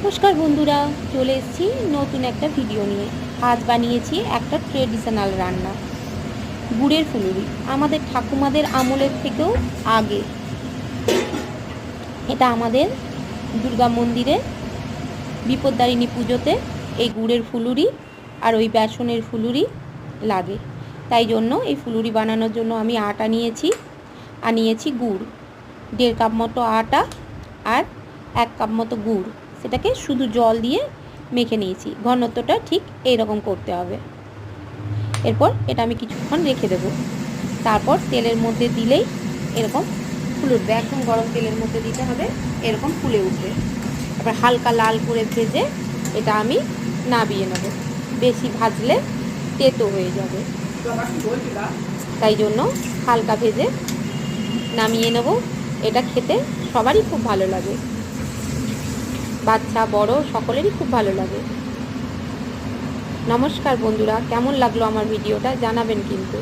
নমস্কার বন্ধুরা, চলে এসেছি নতুন একটা ভিডিও নিয়ে। আজ বানিয়েছি একটা ট্রেডিশনাল রান্না, গুড়ের ফুলুরি। আমাদের ঠাকুমাদের আমলের থেকেও আগে এটা আমাদের দুর্গা মন্দিরে বিপদ্তারিণী পুজোতে এই গুড়ের ফুলুরি আর ওই বেসনের ফুলুরি লাগে। তাই জন্য এই ফুলুরি বানানোর জন্য আমি আটা নিয়েছি আর নিয়েছি গুড়, 1.5 কাপ মতো আটা আর 1 কাপ মতো গুড়। সেটাকে শুধু জল দিয়ে মেখে নিয়েছি। ঘনত্বটা ঠিক এইরকম করতে হবে। এরপর এটা আমি কিছুক্ষণ রেখে দেব। তারপর তেলের মধ্যে দিলেই এরকম ফুলে উঠবে। একদম গরম তেলের মধ্যে দিতে হবে, এরকম ফুলে উঠবে। তারপর হালকা লাল করে ভেজে এটা আমি নামিয়ে নেব। বেশি ভাজলে তেতো হয়ে যাবে, তাই জন্য হালকা ভেজে নামিয়ে নেব। এটা খেতে সবারই খুব ভালো লাগে, বাচ্চা বড় সকলেরই খুব ভালো লাগে। নমস্কার বন্ধুরা, কেমন লাগলো আমার ভিডিওটা জানাবেন কিন্তু।